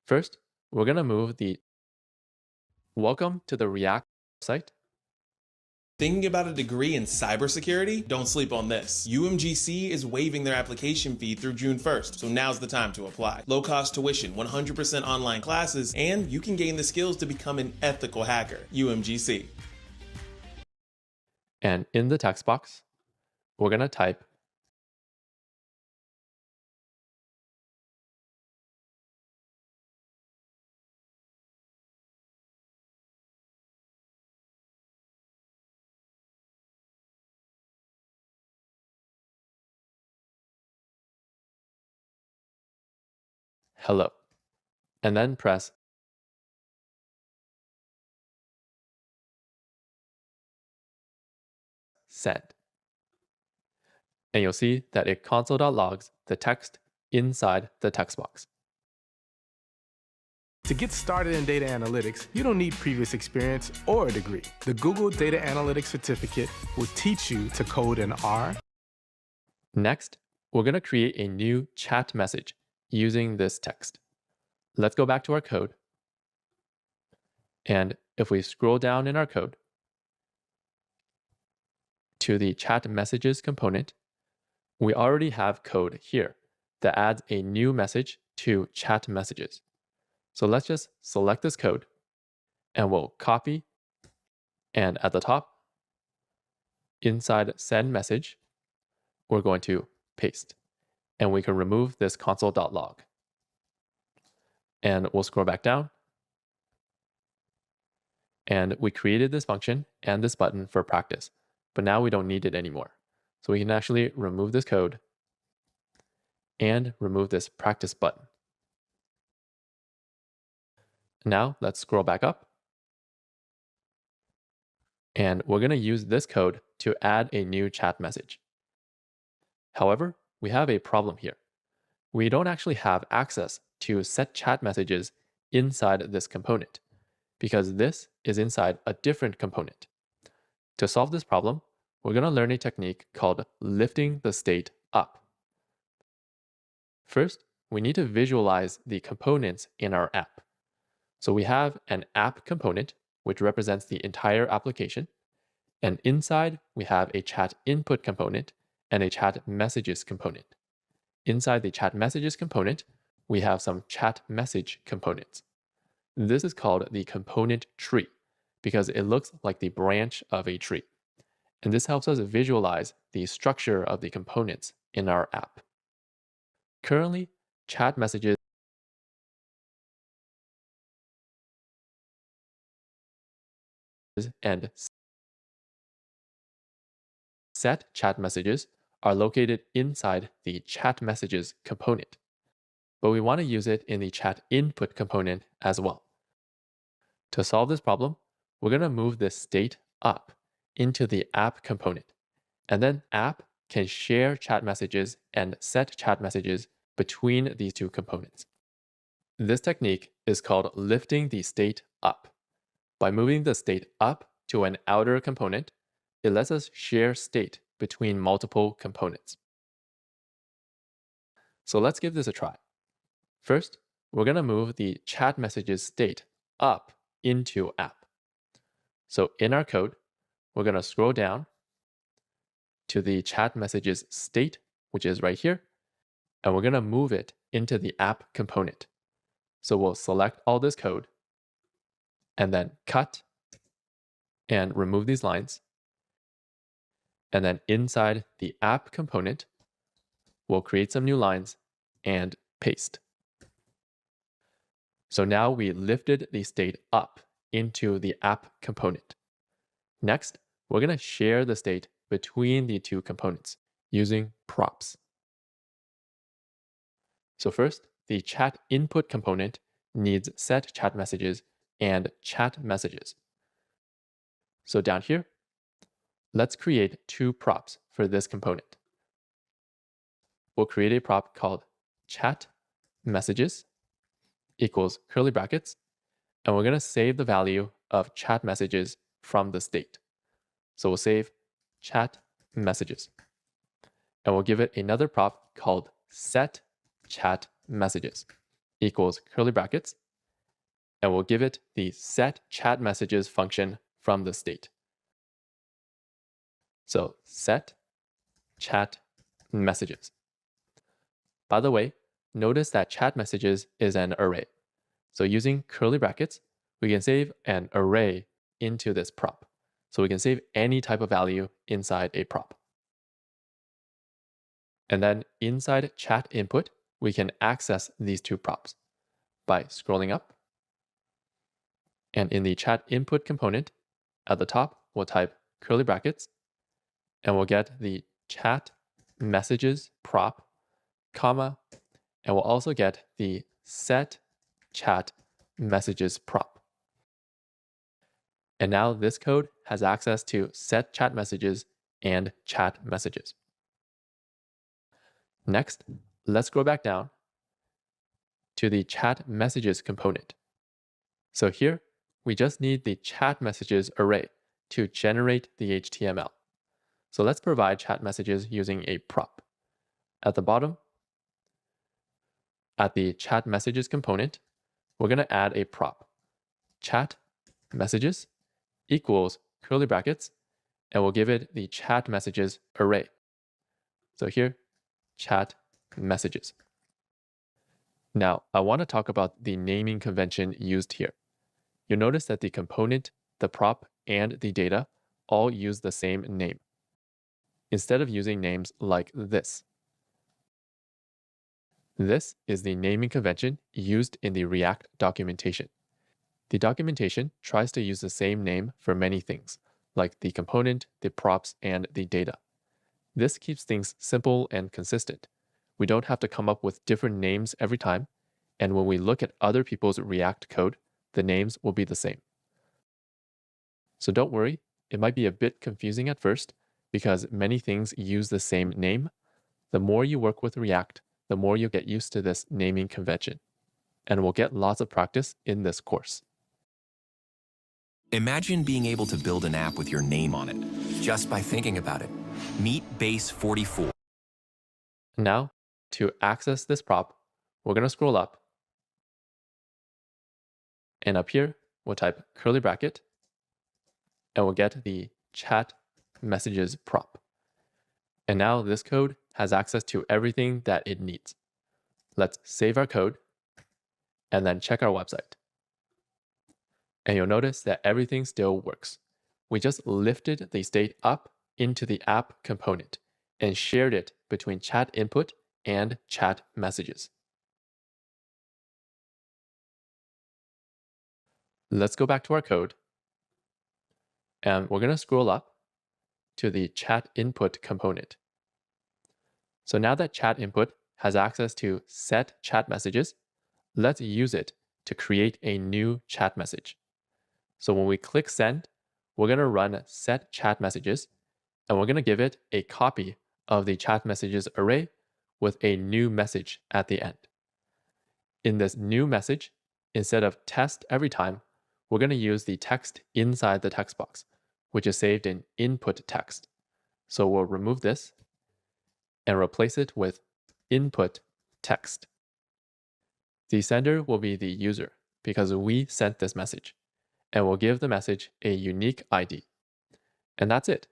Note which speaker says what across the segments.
Speaker 1: First, we're going to move the welcome to the React site.
Speaker 2: Thinking about a degree in cybersecurity? Don't sleep on this. UMGC is waiving their application fee through June 1st, so now's the time to apply. Low-cost tuition, 100% online classes, and you can gain the skills to become an ethical hacker. UMGC.
Speaker 1: And in the text box, we're going to type hello, and then press send. And you'll see that it console.logs the text inside the text box.
Speaker 3: To get started in data analytics, you don't need previous experience or a degree. The Google Data Analytics Certificate will teach you to code in R.
Speaker 1: Next, we're going to create a new chat message using this text. Let's go back to our code. And if we scroll down in our code to the chat messages component, we already have code here that adds a new message to chat messages. So let's just select this code and we'll copy, and at the top, inside send message, we're going to paste. And we can remove this console.log. And we'll scroll back down. And we created this function and this button for practice, but now we don't need it anymore. So we can actually remove this code and remove this practice button. Now let's scroll back up. And we're going to use this code to add a new chat message. However, we have a problem here. We don't actually have access to set chat messages inside this component, because this is inside a different component. To solve this problem, we're going to learn a technique called lifting the state up. First, we need to visualize the components in our app. So we have an app component, which represents the entire application. And inside, we have a chat input component and a chat messages component. Inside the chat messages component, we have some chat message components. This is called the component tree because it looks like the branch of a tree. And this helps us visualize the structure of the components in our app. Currently, chat messages and set chat messages are located inside the chat messages component. But we want to use it in the chat input component as well. To solve this problem, we're going to move this state up into the app component. And then app can share chat messages and set chat messages between these two components. This technique is called lifting the state up. By moving the state up to an outer component, it lets us share state between multiple components. So let's give this a try. First, we're going to move the chat messages state up into app. So in our code, we're going to scroll down to the chat messages state, which is right here, and we're going to move it into the app component. So we'll select all this code and then cut and remove these lines. And then inside the app component, we'll create some new lines and paste. So now we lifted the state up into the app component. Next, we're going to share the state between the two components using props. So first, the chat input component needs set chat messages and chat messages. So down here, let's create two props for this component. We'll create a prop called chat messages equals curly brackets, and we're going to save the value of chat messages from the state. So we'll save chat messages, and we'll give it another prop called set chat messages. equals curly brackets, and we'll give it the set chat messages function from the state. So set chat messages. By the way, notice that chat messages is an array. So using curly brackets, we can save an array into this prop. So we can save any type of value inside a prop. And then inside chat input, we can access these two props by scrolling up. And in the chat input component, at the top, we'll type curly brackets, and we'll get the chat messages prop, comma, and we'll also get the set chat messages prop. And now this code has access to set chat messages and chat messages. Next, let's go back down to the chat messages component. So here, we just need the chat messages array to generate the HTML. So let's provide chat messages using a prop. At the bottom, at the chat messages component, we're going to add a prop. Chat messages equals curly brackets, and we'll give it the chat messages array. So here, chat messages. Now, I want to talk about the naming convention used here. You'll notice that the component, the prop, and the data all use the same name, instead of using names like this. This is the naming convention used in the React documentation. The documentation tries to use the same name for many things, like the component, the props, and the data. This keeps things simple and consistent. We don't have to come up with different names every time, and when we look at other people's React code, the names will be the same. So don't worry, it might be a bit confusing at first because many things use the same name. The more you work with React, the more you'll get used to this naming convention. And we'll get lots of practice in this course.
Speaker 4: Imagine being able to build an app with your name on it, just by thinking about it. Meet Base 44.
Speaker 1: Now, to access this prop, we're going to scroll up. And up here, we'll type curly bracket, and we'll get the chat messages prop. And now this code has access to everything that it needs. Let's save our code and then check our website. And you'll notice that everything still works. We just lifted the state up into the app component and shared it between chat input and chat messages. Let's go back to our code. And we're going to scroll up to the chat input component. So now that chat input has access to set chat messages, let's use it to create a new chat message. So when we click send, we're going to run set chat messages, and we're going to give it a copy of the chat messages array with a new message at the end. In this new message, instead of test every time, we're going to use the text inside the text box, which is saved in input text. So we'll remove this and replace it with input text. The sender will be the user because we sent this message, and we'll give the message a unique ID. And that's it.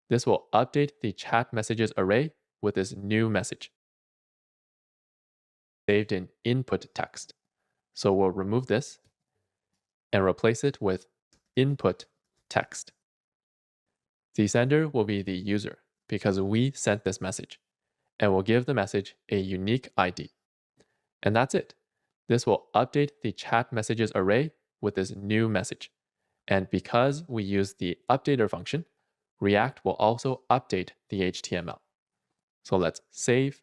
Speaker 1: This will update the chat messages array with this new message, saved in input text. So we'll remove this and replace it with input text. The sender will be the user because we sent this message, and we'll give the message a unique ID. And that's it. This will update the chat messages array with this new message. And because we use the updater function, React will also update the HTML. So let's save,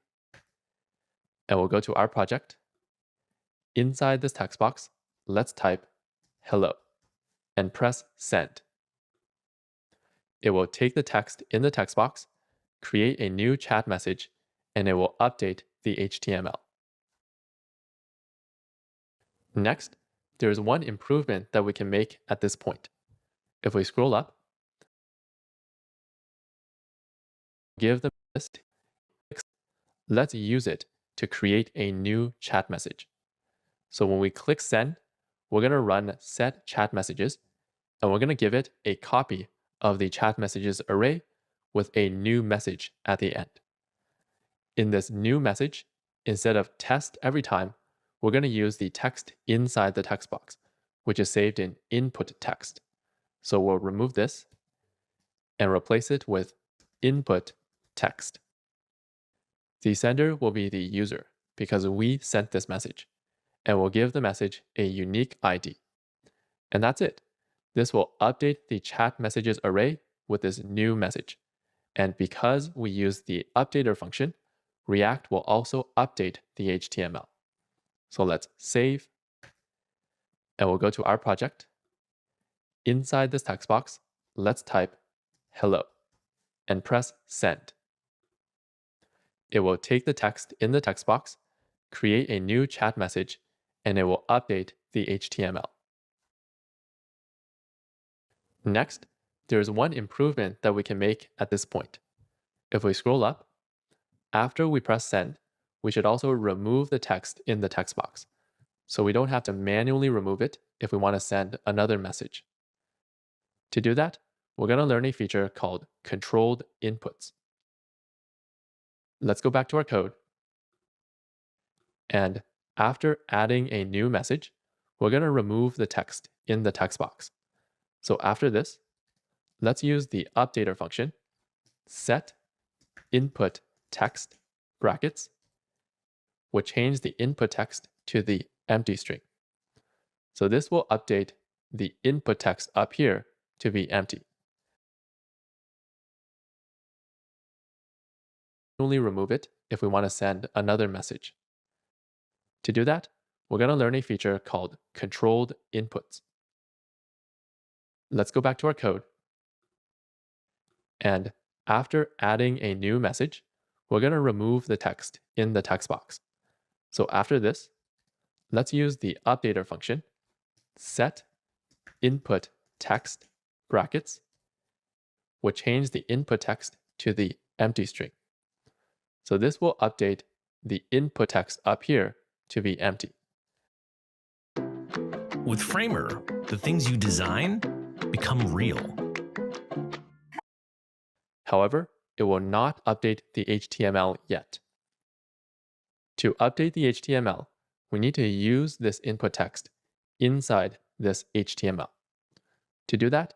Speaker 1: and we'll go to our project. Inside this text box, let's type hello and press send. It will take the text in the text box, create a new chat message, and it will update the HTML. Next, there is one improvement that we can make at this point. If we scroll up, give the list, let's use it to create a new chat message. So when we click send, we're going to run set chat messages, and we're going to give it a copy of the chat messages array with a new message at the end. In this new message, instead of test every time, we're going to use the text inside the text box, which is saved in input text. So we'll remove this and replace it with input text. The sender will be the user because we sent this message, and we'll give the message a unique ID. And that's it. This will update the chat messages array with this new message. And because we use the updater function, React will also update the HTML. So let's save, and we'll go to our project. Inside this text box, let's type hello and press send. It will take the text in the text box, create a new chat message, and it will update the HTML. Next, there's one improvement that we can make at this point. If we scroll up, after we press send, we should also remove the text in the text box, so we don't have to manually remove it if we want to send another message. To do that, we're going to learn a feature called controlled inputs. Let's go back to our code. And after adding a new message, we're going to remove the text in the text box. So after this, let's use the updater function, set input text brackets, will change the input text to the empty string. So this will update the input text up here to be empty. Only remove it if we want to send another message. To do that, we're going to learn a feature called controlled inputs. Let's go back to our code. And after adding a new message, we're going to remove the text in the text box. So after this, let's use the updater function, set input text brackets, will change the input text to the empty string. So this will update the input text up here to be empty.
Speaker 5: With Framer, the things you design become real.
Speaker 1: However, it will not update the HTML yet. To update the HTML, we need to use this input text inside this HTML. To do that,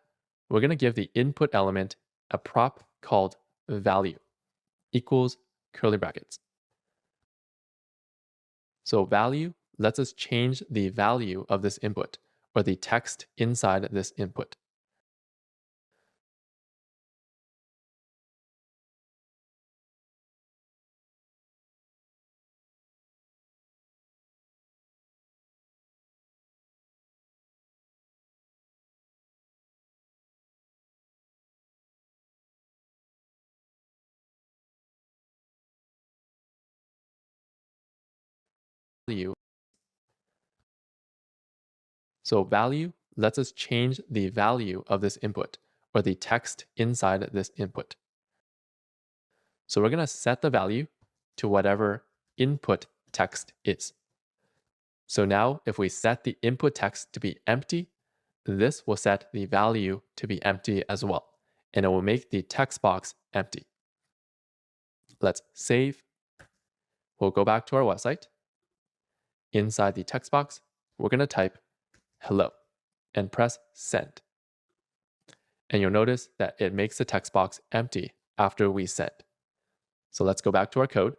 Speaker 1: we're going to give the input element a prop called value equals curly brackets. So value lets us change the value of this input or the text inside this input. So value lets us change the value of this input or the text inside this input. So we're going to set the value to whatever input text is. So now if we set the input text to be empty, this will set the value to be empty as well, and it will make the text box empty. Let's save. We'll go back to our website. Inside the text box, we're going to type hello and press send. And you'll notice that it makes the text box empty after we send. So let's go back to our code.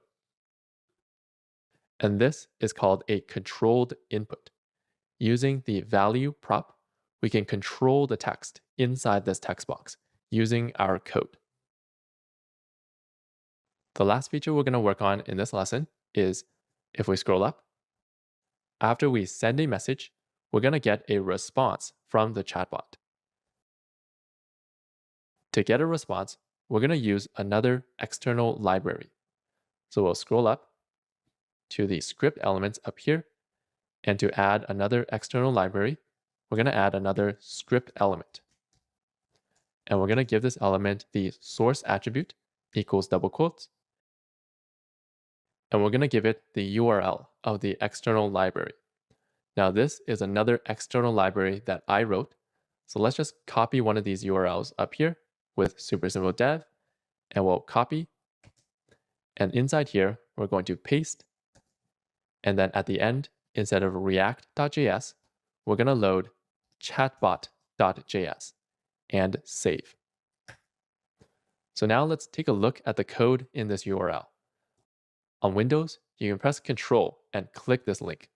Speaker 1: And this is called a controlled input. Using the value prop, we can control the text inside this text box using our code. The last feature we're going to work on in this lesson is if we scroll up, after we send a message, we're going to get a response from the chatbot. To get a response, we're going to use another external library. So we'll scroll up to the script elements up here, and to add another external library, we're going to add another script element. And we're going to give this element the source attribute equals double quotes, and we're going to give it the URL of the external library. Now this is another external library that I wrote. So let's just copy one of these URLs up here with super simple dev, and we'll copy. And inside here, we're going to paste. And then at the end, instead of react.js, we're going to load chatbot.js and save. So now let's take a look at the code in this URL. On Windows, you can press Control and click this link.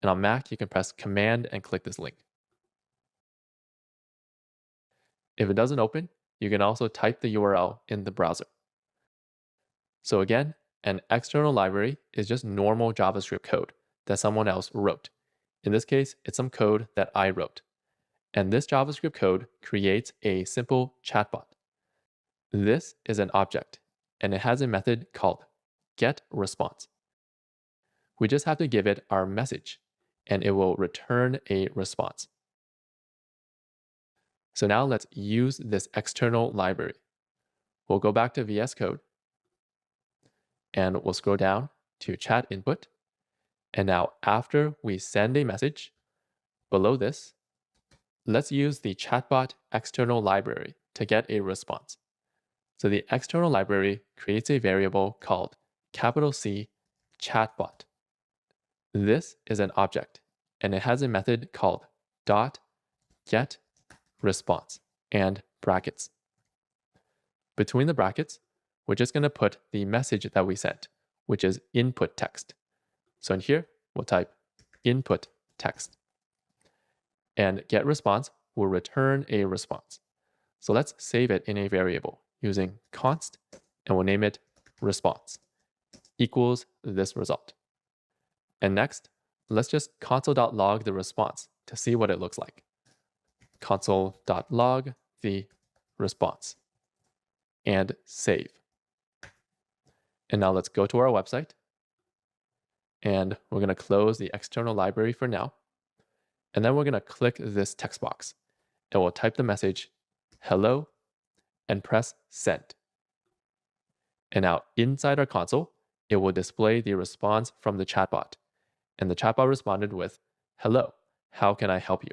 Speaker 1: And on Mac, you can press Command and click this link. If it doesn't open, you can also type the URL in the browser. So again, an external library is just normal JavaScript code that someone else wrote. In this case, it's some code that I wrote. And this JavaScript code creates a simple chatbot. This is an object, and it has a method called getResponse. We just have to give it our message, and it will return a response. So now let's use this external library. We'll go back to VS Code, and we'll scroll down to chat input. And now after we send a message, below this, let's use the chatbot external library to get a response. So the external library creates a variable called C chatbot. This is an object, and it has a method called .getResponse and brackets. Between the brackets, we're just going to put the message that we sent, which is input text. So in here, we'll type input text. And getResponse will return a response. So let's save it in a variable using const, and we'll name it response equals this result. And next, let's just console.log the response to see what it looks like. Console.log the response and save. And now let's go to our website, and we're going to close the external library for now. And then we're going to click this text box, and we'll type the message hello and press send. And now inside our console, it will display the response from the chatbot. And the chatbot responded with, hello, how can I help you?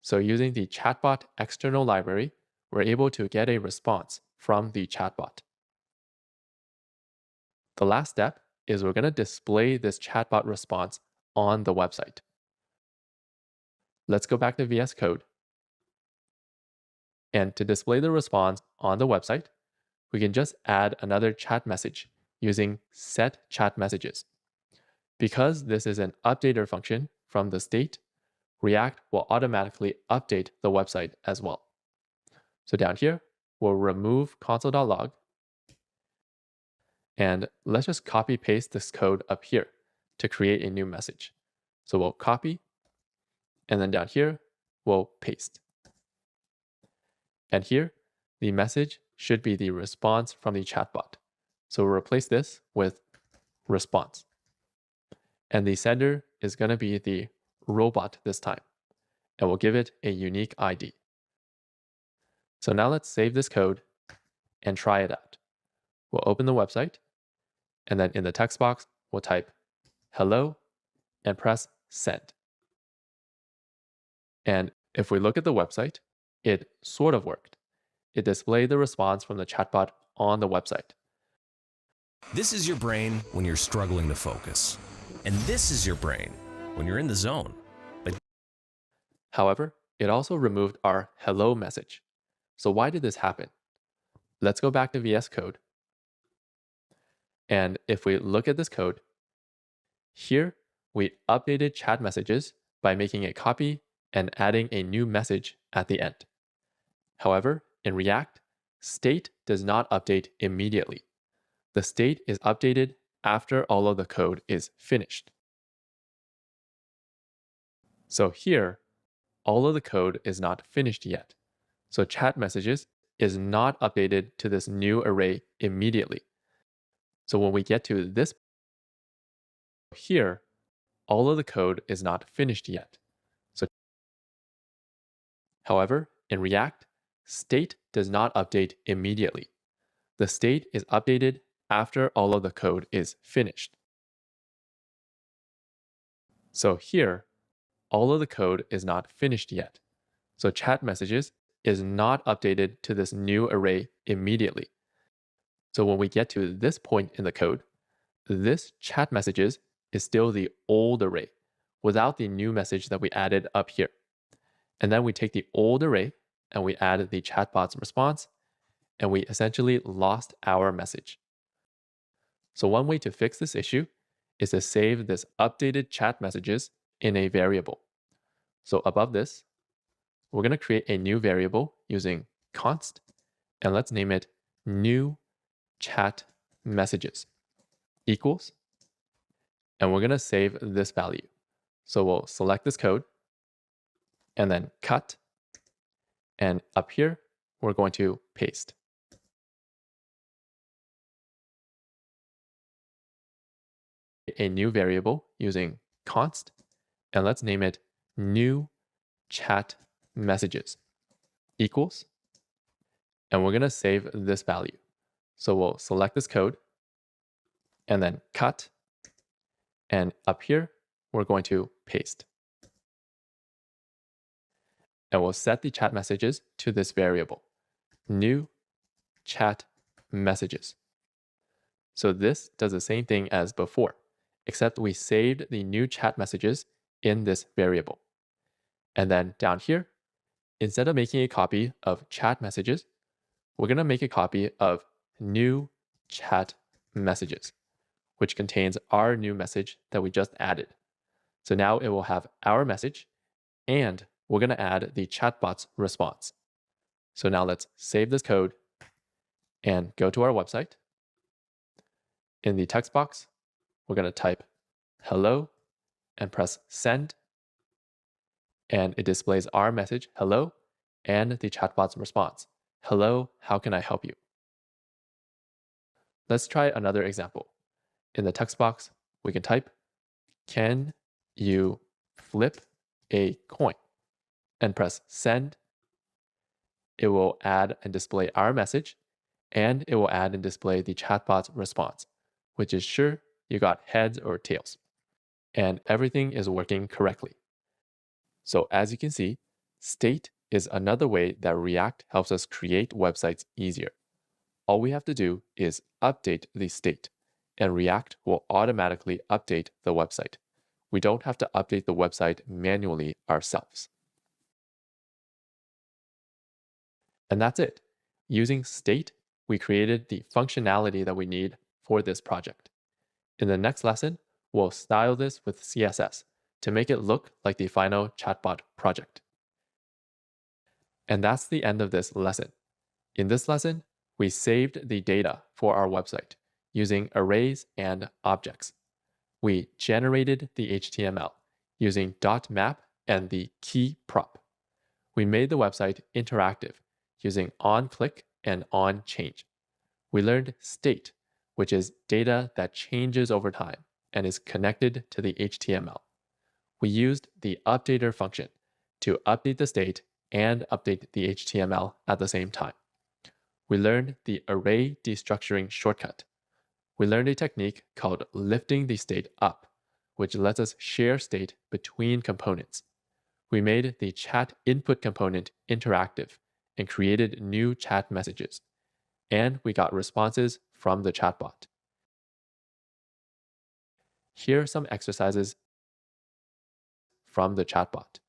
Speaker 1: So using the chatbot external library, we're able to get a response from the chatbot. The last step is we're going to display this chatbot response on the website. Let's go back to VS Code. And to display the response on the website, we can just add another chat message using setChatMessages. Because this is an updater function from the state, React will automatically update the website as well. So down here, we'll remove console.log. And let's just copy paste this code up here to create a new message. So we'll copy, and then down here, we'll paste. And here, the message should be the response from the chatbot. So we'll replace this with response. And the sender is going to be the robot this time, and we'll give it a unique ID. So now let's save this code and try it out. We'll open the website, and then in the text box, we'll type hello and press send. And if we look at the website, it sort of worked. It displayed the response from the chatbot on the website.
Speaker 5: This is your brain when you're struggling to focus. And this is your brain when you're in the zone.
Speaker 1: However, it also removed our hello message. So why did this happen? Let's go back to VS Code. And if we look at this code, here we updated chat messages by making a copy and adding a new message at the end. However, in React, state does not update immediately. The state is updated after all of the code is finished. So here, all of the code is not finished yet. So chat messages is not updated to this new array immediately. So when we get to this here, all of the code is not finished yet. However, in React, state does not update immediately. The state is updated after all of the code is finished. So here, all of the code is not finished yet. So chat messages is not updated to this new array immediately. So when we get to this point in the code, this chat messages is still the old array without the new message that we added up here. And then we take the old array and we add the chatbot's response, and we essentially lost our message. So one way to fix this issue is to save this updated chat messages in a variable. So above this, we're going to create a new variable using const, and let's name it new chat messages equals, and we're going to save this value. So we'll select this code and then cut, and up here, we're going to paste. A new variable using const, and let's name it new chat messages equals, and we're going to save this value. So we'll select this code and then cut, and up here, we're going to paste. And we'll set the chat messages to this variable, new chat messages. So this does the same thing as before, except we saved the new chat messages in this variable. And then down here, instead of making a copy of chat messages, we're going to make a copy of new chat messages, which contains our new message that we just added. So now it will have our message, and we're going to add the chatbot's response. So now let's save this code and go to our website. In the text box, we're going to type hello and press send. And it displays our message, hello, and the chatbot's response, hello, how can I help you? Let's try another example. In the text box, we can type, can you flip a coin? And press send. It will add and display our message, and it will add and display the chatbot's response, which is sure you got heads or tails. And everything is working correctly. So as you can see, state is another way that React helps us create websites easier. All we have to do is update the state, and React will automatically update the website. We don't have to update the website manually ourselves. And that's it. Using state, we created the functionality that we need for this project. In the next lesson, we'll style this with CSS to make it look like the final chatbot project. And that's the end of this lesson. In this lesson, we saved the data for our website using arrays and objects. We generated the HTML using .map and the key prop. We made the website interactive using onClick and onChange. We learned state, which is data that changes over time and is connected to the HTML. We used the updater function to update the state and update the HTML at the same time. We learned the array destructuring shortcut. We learned a technique called lifting the state up, which lets us share state between components. We made the chat input component interactive and created new chat messages. And we got responses from the chatbot. Here are some exercises from the chatbot.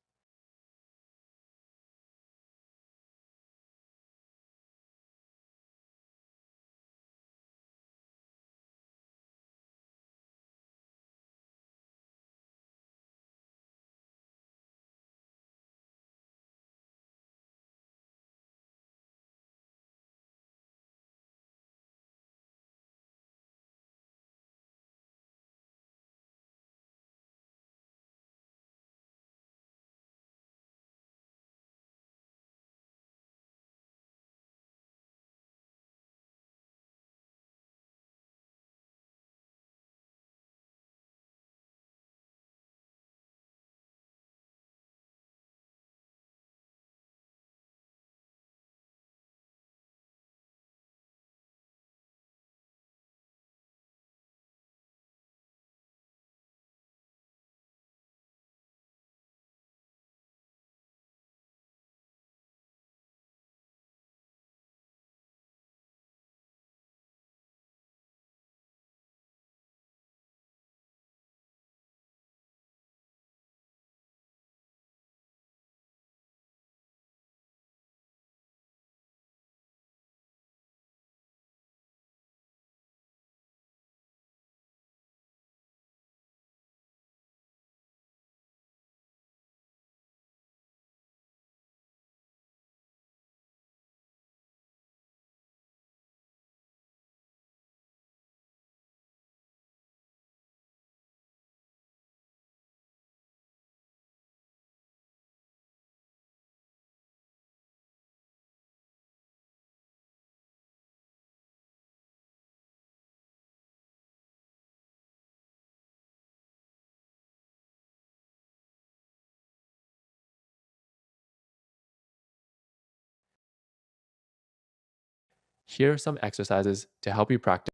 Speaker 1: Here are some exercises to help you practice.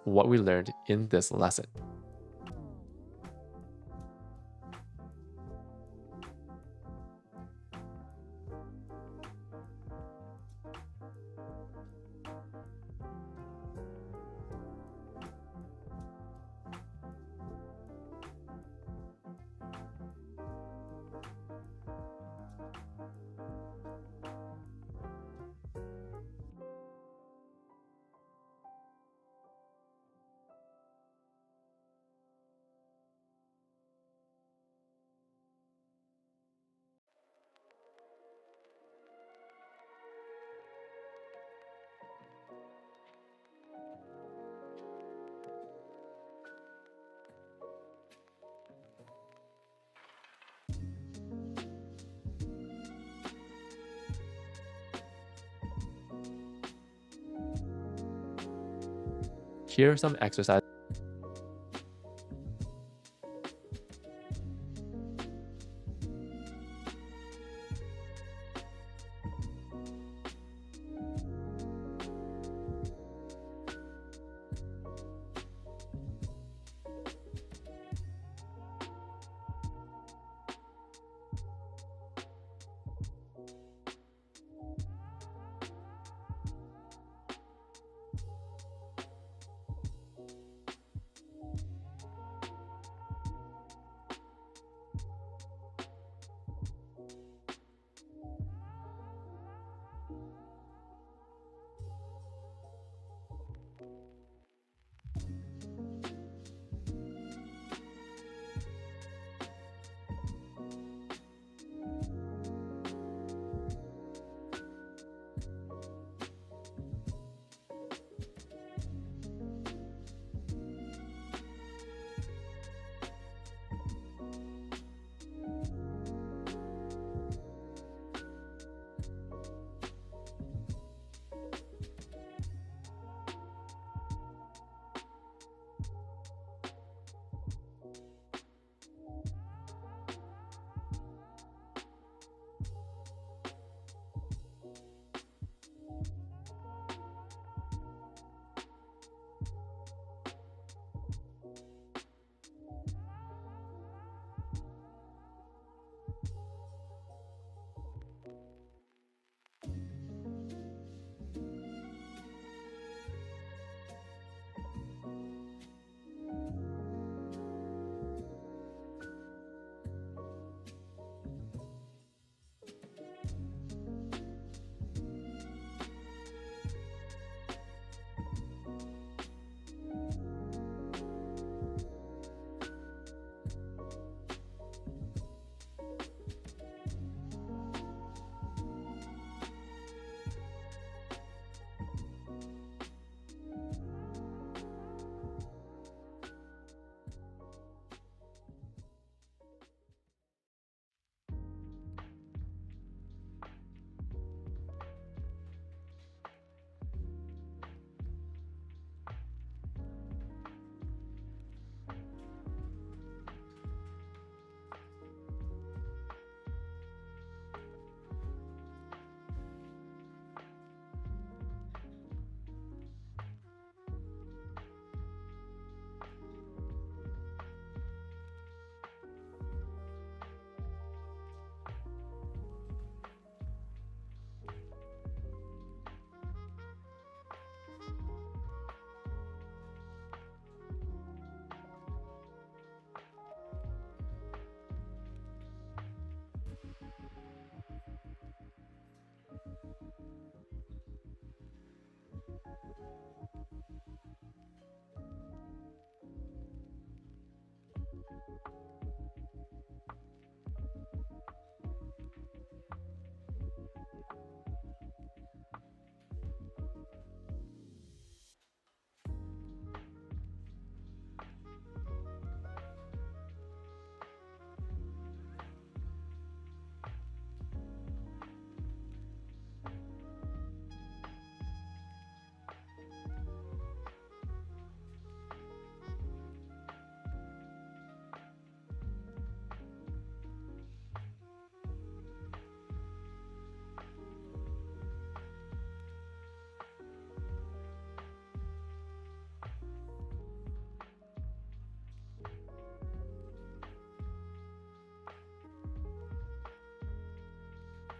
Speaker 1: What we learned in this lesson. Here are some exercises.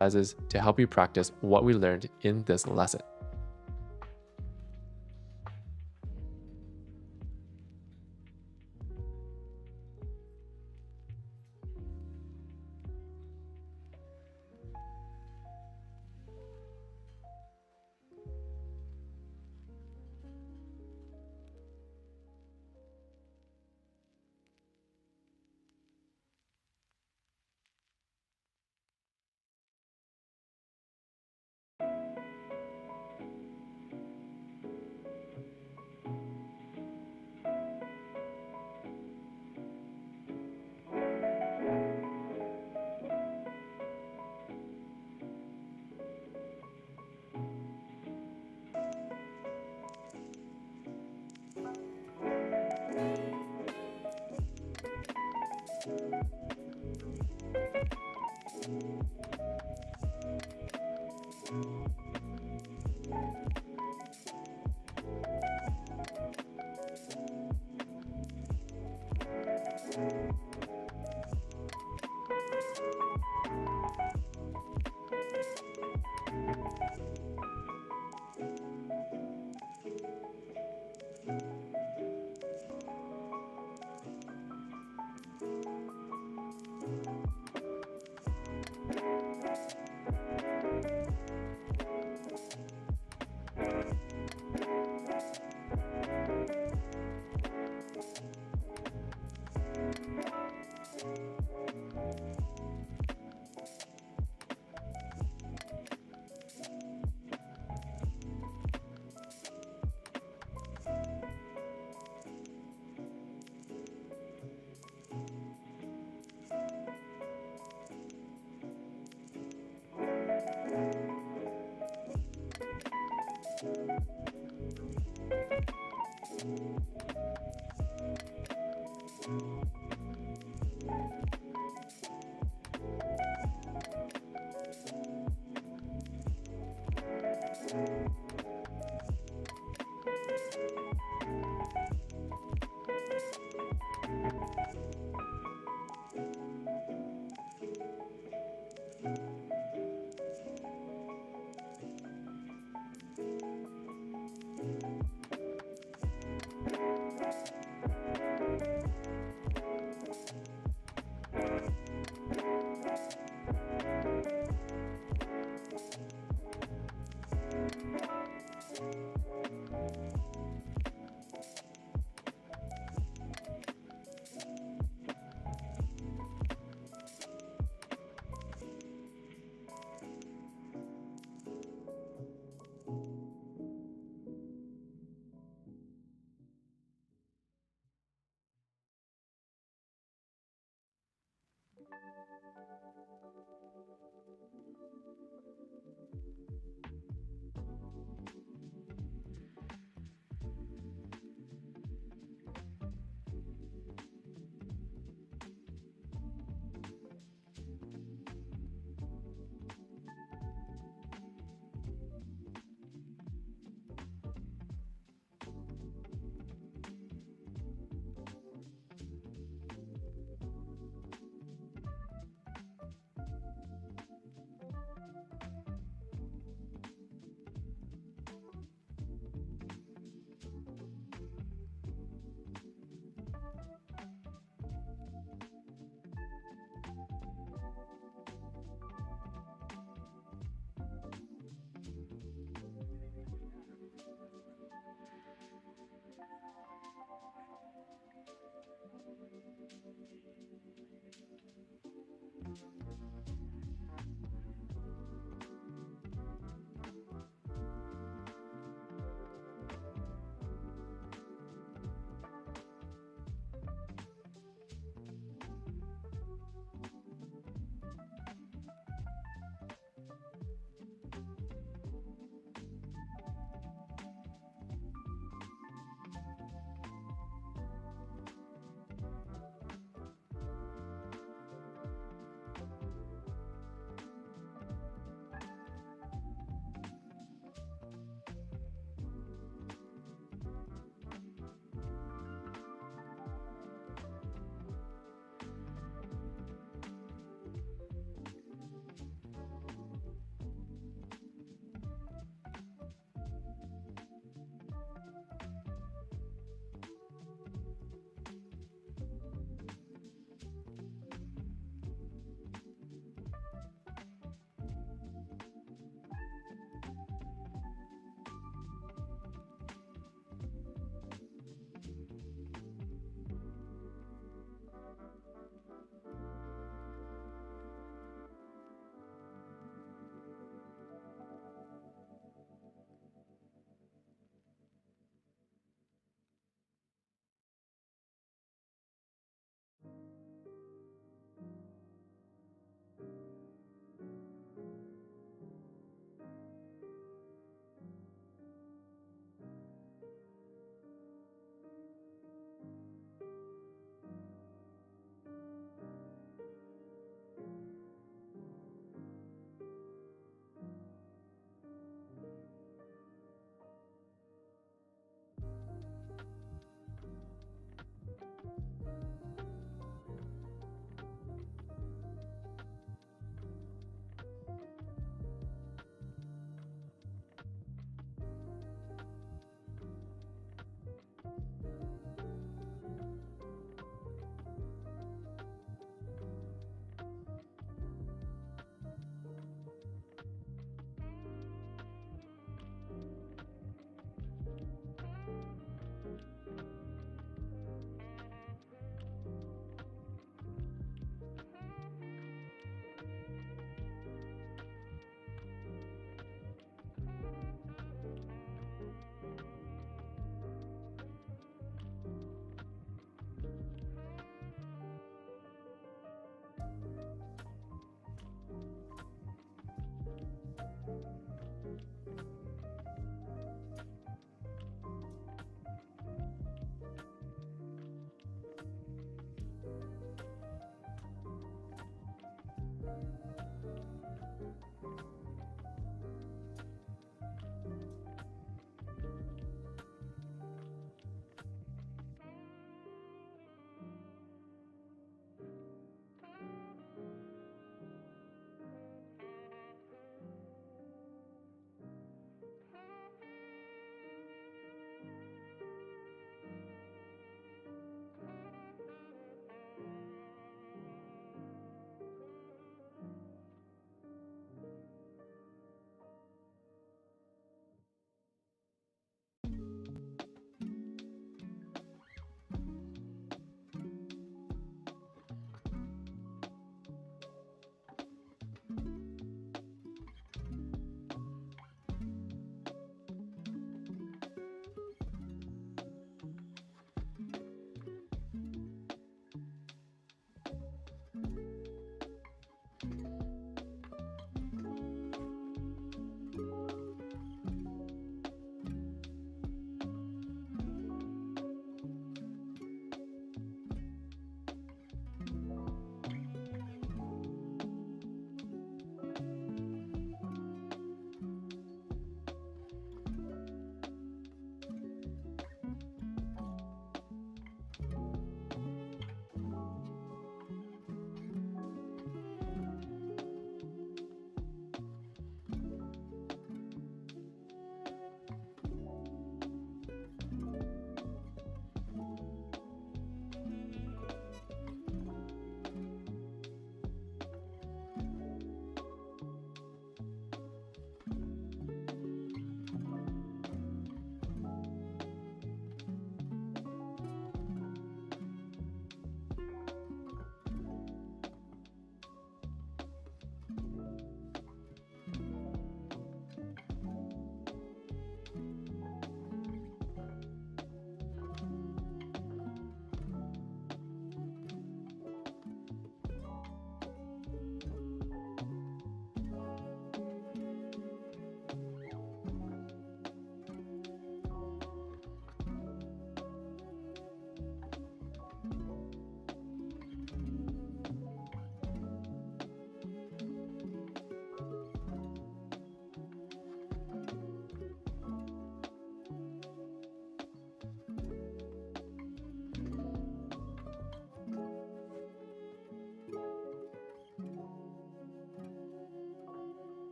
Speaker 1: exercises to help you practice what we learned in this lesson.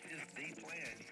Speaker 6: Just the plan.